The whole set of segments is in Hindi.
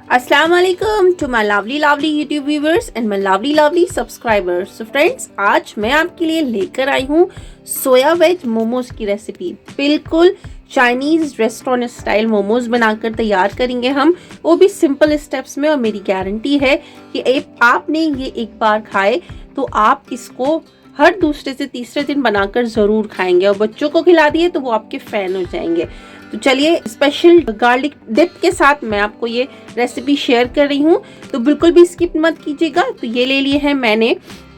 अस्सलाम वालेकुम to my lovely YouTube viewers and my lovely subscribers. So friends, आज मैं आपके लिए लेकर आई हूँ सोया वेज मोमोज की रेसिपी। बिल्कुल चाइनीज रेस्टोरेंट स्टाइल मोमोज बनाकर तैयार करेंगे हम, वो भी सिंपल स्टेप्स में। और मेरी गारंटी है कि आपने ये एक बार खाए तो आप इसको हर दूसरे से तीसरे दिन बनाकर जरूर खाएंगे, और बच्चों को खिला दिए तो वो आपके फैन हो जाएंगे। तो चलिए, स्पेशल गार्लिक डिप के साथ मैं आपको ये रेसिपी शेयर कर रही हूँ, तो बिल्कुल भी स्किप मत कीजिएगा। तो ये ले लिए हैं मैंने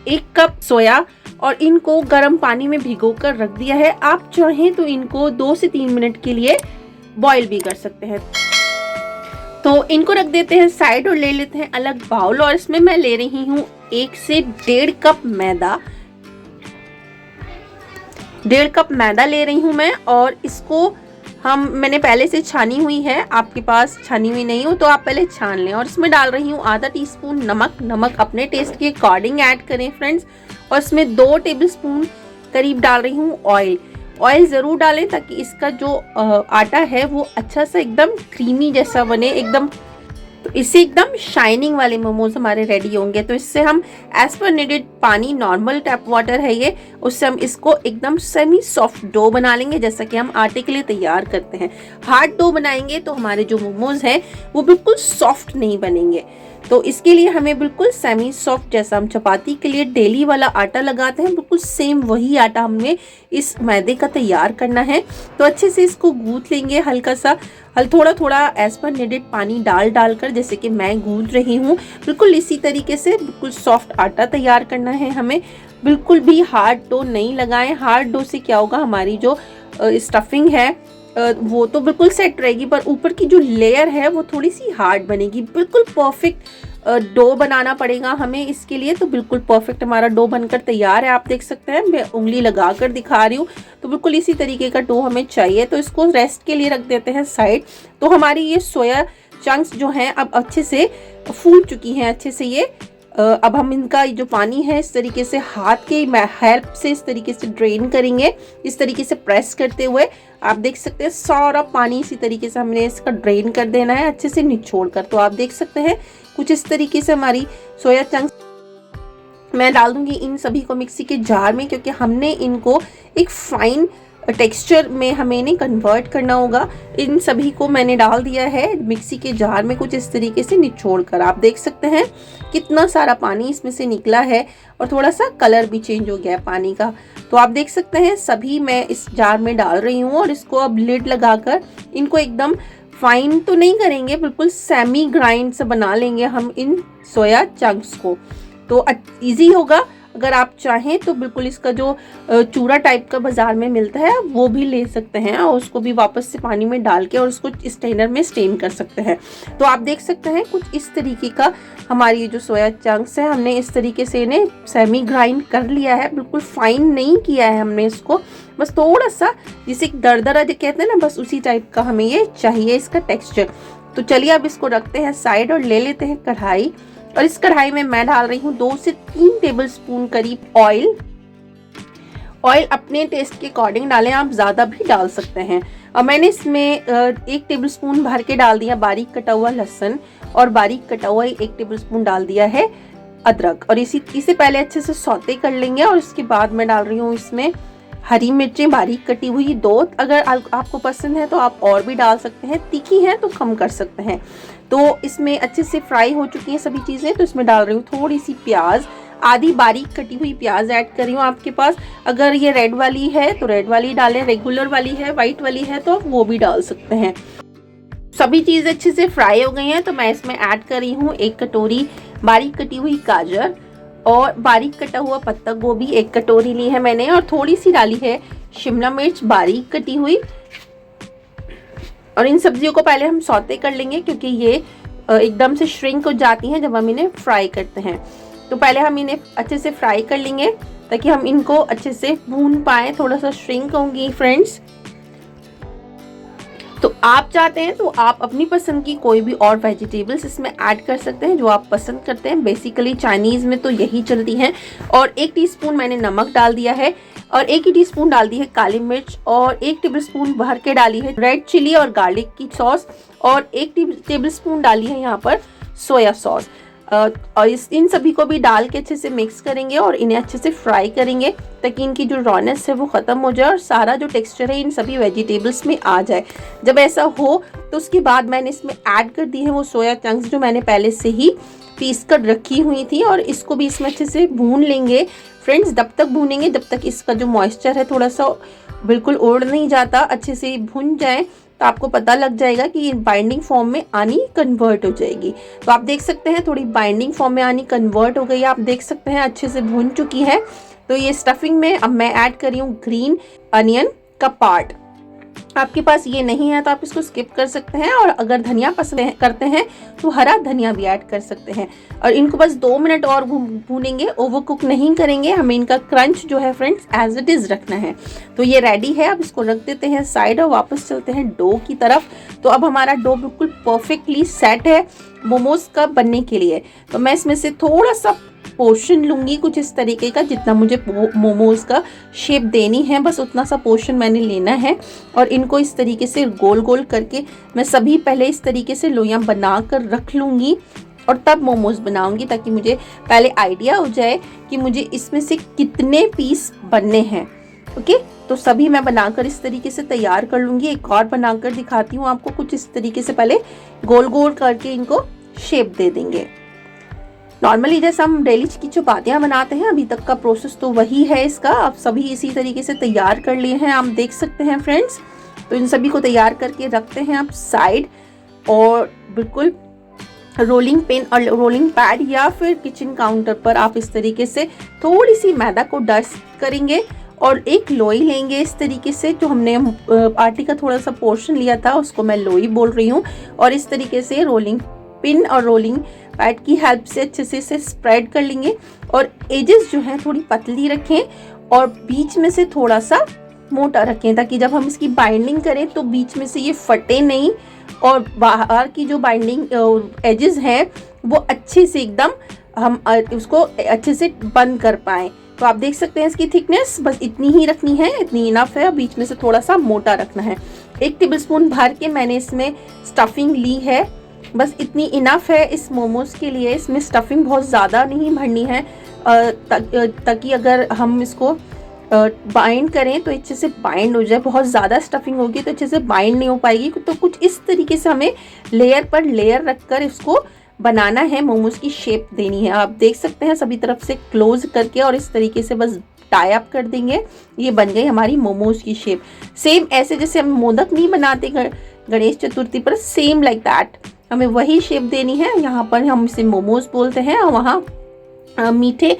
1 कप सोया, और इनको गर्म पानी में भिगोकर रख दिया है। आप चाहें तो इनको 2 से 3 मिनट के लिए बॉईल भी कर सकते हैं। तो इनको रख देते हैं साइड और ले लेते हैं अलग बाउल, और इसमें मैं ले रही हूँ 1 से 1.5 कप मैदा। 1.5 कप मैदा ले रही हूँ मैं, और इसको मैंने पहले से छानी हुई है। आपके पास छानी हुई नहीं हो तो आप पहले छान लें। और इसमें डाल रही हूँ आधा टीस्पून नमक अपने टेस्ट के अकॉर्डिंग ऐड करें फ्रेंड्स। और इसमें 2 टेबलस्पून करीब डाल रही हूँ ऑयल ज़रूर डालें, ताकि इसका जो आटा है वो अच्छा सा एकदम क्रीमी जैसा बने एकदम। तो इससे एकदम शाइनिंग वाले मोमोज हमारे रेडी होंगे। तो इससे हम एज पर नीडेड पानी, नॉर्मल टैप वाटर है ये, उससे हम इसको एकदम सेमी सॉफ्ट डो बना लेंगे, जैसा कि हम आटे के लिए तैयार करते हैं। हार्ड डो बनाएंगे तो हमारे जो मोमोज हैं वो बिल्कुल सॉफ्ट नहीं बनेंगे। तो इसके लिए हमें बिल्कुल सेमी सॉफ्ट, जैसा हम चपाती के लिए डेली वाला आटा लगाते हैं, बिल्कुल सेम वही आटा हमें इस मैदे का तैयार करना है। तो अच्छे से इसको गूंथ लेंगे, हल्का सा थोड़ा थोड़ा एज पर नीडेड पानी डाल कर, जैसे कि मैं गूंथ रही हूँ। बिल्कुल इसी तरीके से बिल्कुल सॉफ्ट आटा तैयार करना है हमें। बिल्कुल भी हार्ड डो नहीं लगाएं। हार्ड डो से क्या होगा, हमारी जो स्टफिंग है वो तो बिल्कुल सेट रहेगी, पर ऊपर की जो लेयर है वो थोड़ी सी हार्ड बनेगी। बिल्कुल परफेक्ट डो बनाना पड़ेगा हमें इसके लिए। तो बिल्कुल परफेक्ट हमारा डो बनकर तैयार है। आप देख सकते हैं, मैं उंगली लगा कर दिखा रही हूँ। तो बिल्कुल इसी तरीके का डो हमें चाहिए। तो इसको रेस्ट के लिए रख देते हैं साइड। तो हमारी ये सोया चंक्स जो हैं अब अच्छे से फूल चुकी हैं अच्छे से ये। अब हम इनका जो पानी है इस तरीके से हाथ के हेल्प से इस तरीके से ड्रेन करेंगे, इस तरीके से प्रेस करते हुए। आप देख सकते हैं सारा पानी इसी तरीके से हमने इसका ड्रेन कर देना है अच्छे से निचोड़ कर। तो आप देख सकते हैं कुछ इस तरीके से हमारी सोया चंक्स। मैं डाल दूंगी इन सभी को मिक्सी के जार में, क्योंकि हमने इनको एक फाइन टेक्सचर में हमें इन्हें कन्वर्ट करना होगा। इन सभी को मैंने डाल दिया है मिक्सी के जार में, कुछ इस तरीके से निचोड़ कर। आप देख सकते हैं कितना सारा पानी इसमें से निकला है, और थोड़ा सा कलर भी चेंज हो गया है पानी का। तो आप देख सकते हैं सभी मैं इस जार में डाल रही हूँ, और इसको अब लिड लगाकर इनको एकदम फाइन तो नहीं करेंगे, बिल्कुल सेमी ग्राइंड से बना लेंगे हम इन सोया चंक्स को। तो इजी होगा। अगर आप चाहें तो बिल्कुल इसका जो चूरा टाइप का बाजार में मिलता है वो भी ले सकते हैं, और उसको भी वापस से पानी में डाल के और उसको स्ट्रेनर में स्टेन कर सकते हैं। तो आप देख सकते हैं कुछ इस तरीके का हमारी ये जो सोया चंक्स है, हमने इस तरीके से इन्हें सेमी ग्राइंड कर लिया है। बिल्कुल फाइन नहीं किया है हमने इसको, बस थोड़ा सा जिसे दरदरा जो कहते हैं ना, बस उसी टाइप का हमें ये चाहिए इसका टेक्स्चर। तो चलिए अब इसको रखते हैं साइड और ले लेते हैं कढ़ाई। और इस कढ़ाई में मैं डाल रही हूँ 2 से 3 टेबलस्पून करीब ऑयल अपने टेस्ट के अकॉर्डिंग डालें, आप ज़्यादा भी डाल सकते हैं। और मैंने इसमें 1 टेबलस्पून भर के डाल दिया बारीक कटा हुआ लहसुन, और बारीक कटा हुआ 1 टेबलस्पून डाल दिया है अदरक। और इसे पहले अच्छे से सौते कर लेंगे। और इसके बाद मैं डाल रही हूँ इसमें हरी मिर्चें बारीक कटी हुई 2। अगर आपको पसंद है तो आप और भी डाल सकते हैं, तीखी है तो कम कर सकते हैं। तो इसमें अच्छे से फ्राई हो चुकी हैं सभी चीज़ें। तो इसमें डाल रही हूँ थोड़ी सी प्याज, आधी बारीक कटी हुई प्याज ऐड कर रही हूँ। आपके पास अगर ये रेड वाली है तो रेड वाली डालें, रेगुलर वाली है, वाइट वाली है तो आप वो भी डाल सकते हैं। सभी चीज़ें अच्छे से फ्राई हो गई हैं। तो मैं इसमें ऐड कर रही हूँ 1 कटोरी बारीक कटी हुई गाजर, और बारीक कटा हुआ पत्ता गोभी 1 कटोरी ली है मैंने, और थोड़ी सी डाली है शिमला मिर्च बारीक कटी हुई। और इन सब्जियों को पहले हम सौते कर लेंगे, क्योंकि ये एकदम से श्रिंक हो जाती हैं जब हम इन्हें फ्राई करते हैं। तो पहले हम इन्हें अच्छे से फ्राई कर लेंगे, ताकि हम इनको अच्छे से भून पाए, थोड़ा सा श्रिंक होंगी फ्रेंड्स। तो आप चाहते हैं तो आप अपनी पसंद की कोई भी और वेजिटेबल्स इसमें ऐड कर सकते हैं जो आप पसंद करते हैं। बेसिकली चाइनीज़ में तो यही चलती हैं। और 1 टीस्पून मैंने नमक डाल दिया है, और 1 ही टीस्पून डाल दी है काली मिर्च, और 1 टेबलस्पून भर के डाली है रेड चिली और गार्लिक की सॉस, और 1 टेबल स्पून डाली है यहाँ पर सोया सॉस। और इन सभी को भी डाल के अच्छे से मिक्स करेंगे और इन्हें अच्छे से फ्राई करेंगे ताकि इनकी जो रॉनेस है वो ख़त्म हो जाए और सारा जो टेक्सचर है इन सभी वेजिटेबल्स में आ जाए। जब ऐसा हो तो उसके बाद मैंने इसमें ऐड कर दी है वो सोया चंक्स जो मैंने पहले से ही पीस कर रखी हुई थी, और इसको भी इसमें अच्छे से भून लेंगे फ्रेंड्स। तब तक भूनेंगे जब तक इसका जो मॉइस्चर है थोड़ा सा बिल्कुल उड़ नहीं जाता, अच्छे से भून जाए तो आपको पता लग जाएगा कि बाइंडिंग फॉर्म में आनी कन्वर्ट हो जाएगी। तो आप देख सकते हैं थोड़ी बाइंडिंग फॉर्म में आनी कन्वर्ट हो गई है, आप देख सकते हैं अच्छे से भून चुकी है। तो ये स्टफिंग में अब मैं ऐड कर रही हूँ ग्रीन अनियन का पार्ट। आपके पास ये नहीं है तो आप इसको स्किप कर सकते हैं, और अगर धनिया पसंद करते हैं तो हरा धनिया भी ऐड कर सकते हैं। और इनको बस 2 मिनट और भूनेंगे, ओवर कुक नहीं करेंगे, हमें इनका क्रंच जो है फ्रेंड्स एज इट इज रखना है। तो ये रेडी है, अब इसको रख देते हैं साइड और वापस चलते हैं डो की तरफ। तो अब हमारा डो बिल्कुल परफेक्टली सेट है मोमोज का बनने के लिए। तो मैं इसमें से थोड़ा सा पोर्शन लूंगी कुछ इस तरीके का, जितना मुझे मोमोज का शेप देनी है बस उतना सा पोर्शन मैंने लेना है। और इनको इस तरीके से गोल गोल करके मैं सभी पहले इस तरीके से लोइयां बना कर रख लूंगी और तब मोमोज बनाऊंगी, ताकि मुझे पहले आइडिया हो जाए कि मुझे इसमें से कितने पीस बनने हैं। ओके, तो सभी मैं बनाकर इस तरीके से तैयार कर लूंगी। एक और बनाकर दिखाती हूँ आपको, कुछ इस तरीके से पहले गोल गोल करके इनको शेप दे देंगे। नॉर्मली जैसे हम डेली की चपातियाँ बनाते हैं, अभी तक का प्रोसेस तो वही है इसका। अब सभी इसी तरीके से तैयार कर लिए हैं, आप देख सकते हैं फ्रेंड्स। तो इन सभी को तैयार करके रखते हैं आप साइड, और बिल्कुल रोलिंग पिन और रोलिंग पैड या फिर किचन काउंटर पर आप इस तरीके से थोड़ी सी मैदा को डस्ट करेंगे और एक लोई लेंगे इस तरीके से। जो हमने आटे का थोड़ा सा पोर्शन लिया था उसको मैं लोई बोल रही हूँ, और इस तरीके से रोलिंग पिन और रोलिंग पैड की हेल्प से अच्छे से इसे स्प्रेड कर लेंगे। और एजेस जो है थोड़ी पतली रखें और बीच में से थोड़ा सा मोटा रखें, ताकि जब हम इसकी बाइंडिंग करें तो बीच में से ये फटे नहीं और बाहर की जो बाइंडिंग एजेस हैं वो अच्छे से एकदम हम उसको अच्छे से बंद कर पाएँ। तो आप देख सकते हैं इसकी थिकनेस बस इतनी ही रखनी है, इतनी इनफ है। बीच में से थोड़ा सा मोटा रखना है। 1 टेबलस्पून भर के मैंने इसमें स्टफिंग ली है, बस इतनी इनफ है इस मोमोज के लिए। इसमें स्टफिंग बहुत ज़्यादा नहीं भरनी है, ताकि अगर हम इसको बाइंड करें तो अच्छे से बाइंड हो जाए। बहुत ज़्यादा स्टफिंग होगी तो अच्छे से बाइंड नहीं हो पाएगी। तो कुछ इस तरीके से हमें लेयर पर लेयर रखकर इसको बनाना है, मोमोज की शेप देनी है। आप देख सकते हैं सभी तरफ से क्लोज करके और इस तरीके से बस टाई अप कर देंगे। ये बन गई हमारी मोमोज की शेप। सेम ऐसे जैसे हम मोदक नहीं बनाते गणेश चतुर्थी पर, सेम लाइक दैट हमें वही शेप देनी है। यहाँ पर हम इसे मोमोज बोलते हैं, और वहाँ मीठे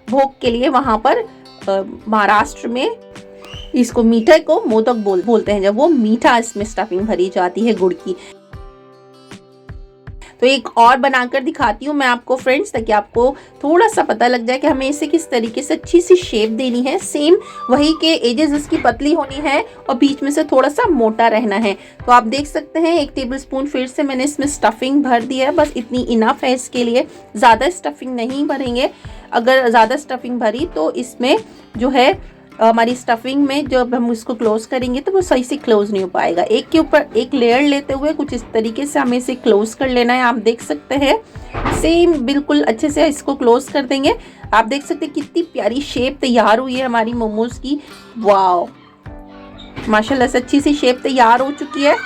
भोग के लिए वहाँ पर महाराष्ट्र में इसको मीठे को मोदक बोलते हैं, जब वो मीठा इसमें स्टफिंग भरी जाती है गुड़ की। तो एक और बनाकर दिखाती हूँ मैं आपको फ्रेंड्स, ताकि आपको थोड़ा सा पता लग जाए कि हमें इसे किस तरीके से अच्छी सी शेप देनी है। सेम वही के एजेस इसकी पतली होनी है और बीच में से थोड़ा सा मोटा रहना है। तो आप देख सकते हैं 1 टेबलस्पून फिर से मैंने इसमें स्टफिंग भर दी है, बस इतनी इनफ है इसके लिए। ज़्यादा स्टफिंग नहीं भरेंगे, अगर ज़्यादा स्टफिंग भरी तो इसमें जो है हमारी स्टफिंग में जब हम इसको क्लोज करेंगे तो वो सही से क्लोज नहीं हो पाएगा। एक के ऊपर एक लेयर लेते हुए कुछ इस तरीके से हमें इसे क्लोज कर लेना है। आप देख सकते हैं सेम बिल्कुल अच्छे से इसको क्लोज कर देंगे। आप देख सकते हैं कितनी प्यारी शेप तैयार हुई है हमारी मोमोज की। वाओ, माशाल्लाह से अच्छी सी शेप तैयार हो चुकी है।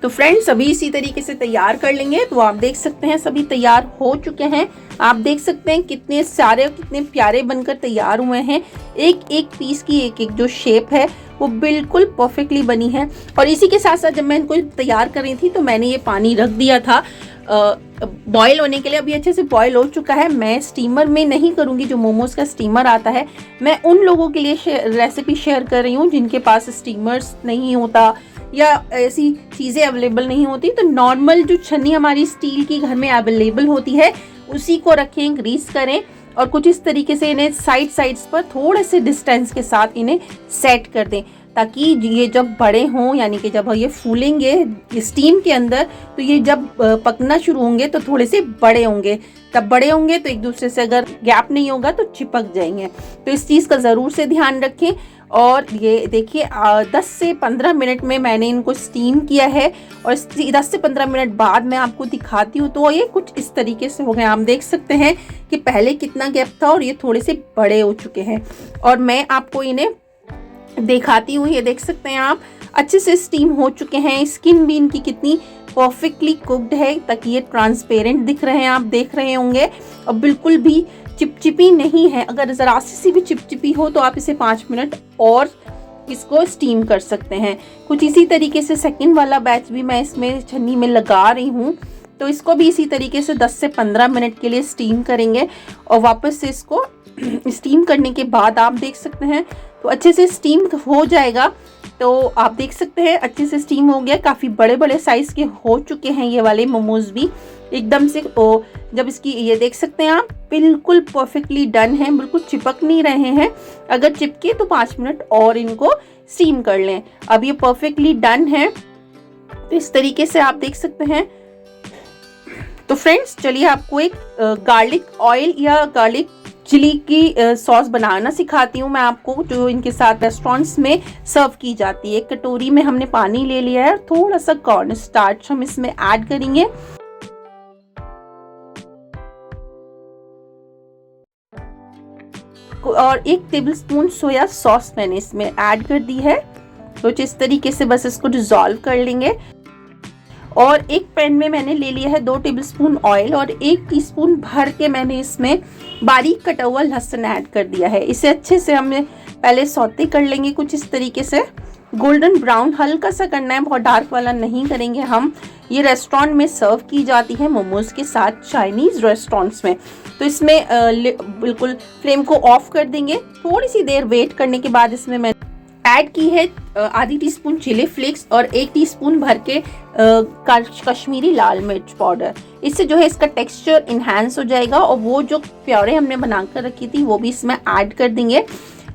तो फ्रेंड्स सभी इसी तरीके से तैयार कर लेंगे। तो आप देख सकते हैं सभी तैयार हो चुके हैं। आप देख सकते हैं कितने सारे कितने प्यारे बनकर तैयार हुए हैं। एक एक पीस की एक एक जो शेप है वो बिल्कुल परफेक्टली बनी है। और इसी के साथ साथ जब मैं इनको तैयार कर रही थी तो मैंने ये पानी रख दिया था बॉयल होने के लिए। अभी अच्छे से बॉयल हो चुका है। मैं स्टीमर में नहीं करूँगी, जो मोमोज का स्टीमर आता है। मैं उन लोगों के लिए रेसिपी शेयर कर रही हूँ जिनके पास स्टीमर्स नहीं होता या ऐसी चीज़ें अवेलेबल नहीं होती। तो नॉर्मल जो छन्नी हमारी स्टील की घर में अवेलेबल होती है उसी को रखें, ग्रीस करें और कुछ इस तरीके से इन्हें साइड्स पर थोड़े से डिस्टेंस के साथ इन्हें सेट कर दें, ताकि ये जब बड़े हों, यानी कि जब ये फूलेंगे स्टीम के अंदर, तो ये जब पकना शुरू होंगे तो थोड़े से बड़े होंगे। तब बड़े होंगे तो एक दूसरे से अगर गैप नहीं होगा तो चिपक जाएंगे। तो इस चीज़ का ज़रूर से ध्यान रखें। और ये देखिए 10 से 15 मिनट में मैंने इनको स्टीम किया है और 10 से 15 मिनट बाद मैं आपको दिखाती हूँ। तो ये कुछ इस तरीके से हो गए। आप देख सकते हैं कि पहले कितना गैप था और ये थोड़े से बड़े हो चुके हैं। और मैं आपको इन्हें दिखाती हूँ। ये देख सकते हैं आप अच्छे से स्टीम हो चुके हैं। स्किन भी इनकी कितनी परफेक्टली कुक्ड है, ताकि ये ट्रांसपेरेंट दिख रहे हैं, आप देख रहे होंगे। और बिल्कुल भी चिपचिपी नहीं है। अगर ज़रा सी भी चिपचिपी हो तो आप इसे 5 मिनट और इसको स्टीम कर सकते हैं। कुछ इसी तरीके से सेकंड वाला बैच भी मैं इसमें छन्नी में लगा रही हूँ। तो इसको भी इसी तरीके से 10 से 15 मिनट के लिए स्टीम करेंगे और वापस से इसको स्टीम करने के बाद आप देख सकते हैं तो अच्छे से स्टीम हो जाएगा। तो आप देख सकते हैं अच्छे से स्टीम हो गया। काफ़ी बड़े बड़े साइज़ के हो चुके हैं ये वाले मोमोज भी एकदम से। जब इसकी ये देख सकते हैं आप बिल्कुल परफेक्टली डन है, बिल्कुल चिपक नहीं रहे हैं। अगर चिपके तो 5 मिनट और इनको स्टीम कर लें। अब ये परफेक्टली डन है। तो इस तरीके से आप देख सकते हैं। तो फ्रेंड्स चलिए आपको एक गार्लिक ऑयल या गार्लिक चिली की सॉस बनाना सिखाती हूँ मैं आपको, जो इनके साथ रेस्टोरेंट्स में सर्व की जाती है। एक कटोरी में हमने पानी ले लिया है, थोड़ा सा कॉर्न स्टार्च हम इसमें ऐड करेंगे। और 1 टेबलस्पून सोया सॉस मैंने इसमें ऐड कर दी है। तो इस तरीके से बस इसको डिसॉल्व कर लेंगे। और एक पैन में मैंने ले लिया है 2 टेबलस्पून ऑयल और 1 टीस्पून भर के मैंने इसमें बारीक कटा हुआ लहसुन ऐड कर दिया है। इसे अच्छे से हमें पहले सौते कर लेंगे कुछ इस तरीके से। गोल्डन ब्राउन हल्का सा करना है, बहुत डार्क वाला नहीं करेंगे हम। ये रेस्टोरेंट में सर्व की जाती है मोमोज के साथ, चाइनीज रेस्टोरेंट्स में। तो इसमें बिल्कुल फ्लेम को ऑफ कर देंगे। थोड़ी सी देर वेट करने के बाद इसमें मैं ऐड की है आधी टीस्पून चिली फ्लेक्स और 1 टीस्पून भर के कश्मीरी लाल मिर्च पाउडर। इससे जो है इसका टेक्सचर इन्हांस हो जाएगा। और वो जो प्योरे हमने बनाकर रखी थी वो भी इसमें ऐड कर देंगे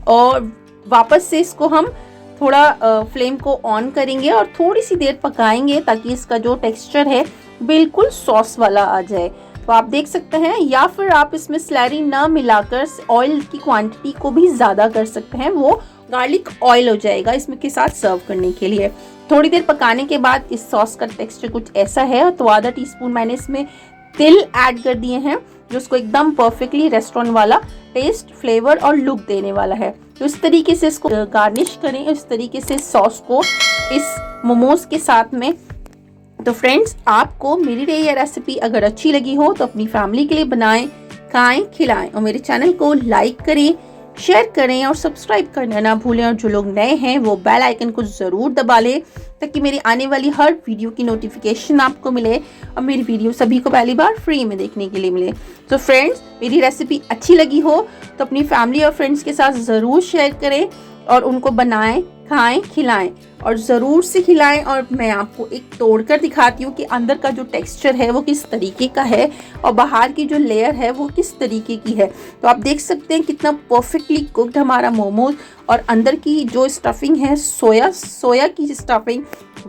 और वापस से इसको हम थोड़ा फ्लेम को ऑन करेंगे और थोड़ी सी देर पकाएंगे, ताकि इसका जो टेक्सचर है बिल्कुल सॉस वाला आ जाए। तो आप देख सकते हैं, या फिर आप इसमें स्लैरी ना मिलाकर ऑयल की क्वांटिटी को भी ज़्यादा कर सकते हैं, वो गार्लिक ऑयल हो जाएगा इसमें के साथ सर्व करने के लिए। थोड़ी देर पकाने के बाद इस सॉस का टेक्सचर कुछ ऐसा है। तो आधा टीस्पून मैंने इसमें तिल ऐड कर दिए हैं, जो उसको एकदम परफेक्टली रेस्टोरेंट वाला टेस्ट, फ्लेवर और लुक देने वाला है। तो इस तरीके से इसको गार्निश करें, इस तरीके से सॉस को इस मोमोज के साथ में। तो फ्रेंड्स आपको मेरी ये रेसिपी अगर अच्छी लगी हो तो अपनी फैमिली के लिए बनाएं, खाएं, खिलाएं और मेरे चैनल को लाइक करें, शेयर करें और सब्सक्राइब करना ना भूलें। और जो लोग नए हैं वो बेल आइकन को ज़रूर दबा लें, ताकि मेरी आने वाली हर वीडियो की नोटिफिकेशन आपको मिले और मेरी वीडियो सभी को पहली बार फ्री में देखने के लिए मिले। तो फ्रेंड्स मेरी रेसिपी अच्छी लगी हो तो अपनी फैमिली और फ्रेंड्स के साथ ज़रूर शेयर करें और उनको बनाएं, खाएं, खिलाएं और ज़रूर से खिलाएं। और मैं आपको एक तोड़कर दिखाती हूँ कि अंदर का जो टेक्सचर है वो किस तरीके का है और बाहर की जो लेयर है वो किस तरीके की है। तो आप देख सकते हैं कितना परफेक्टली कुक्ड हमारा मोमोज, और अंदर की जो स्टफिंग है सोया की स्टफिंग,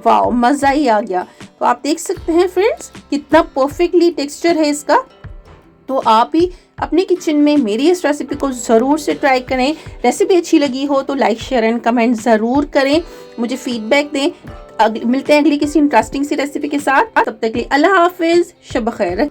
वाओ मज़ा ही आ गया। तो आप देख सकते हैं फ्रेंड्स कितना परफेक्टली टेक्सचर है इसका। तो आप भी अपने किचन में मेरी इस रेसिपी को ज़रूर से ट्राई करें। रेसिपी अच्छी लगी हो तो लाइक, शेयर एंड कमेंट ज़रूर करें, मुझे फीडबैक दें। मिलते हैं अगली किसी इंटरेस्टिंग सी रेसिपी के साथ। तब तक के लिए अल्लाह हाफिज़, शब खैर।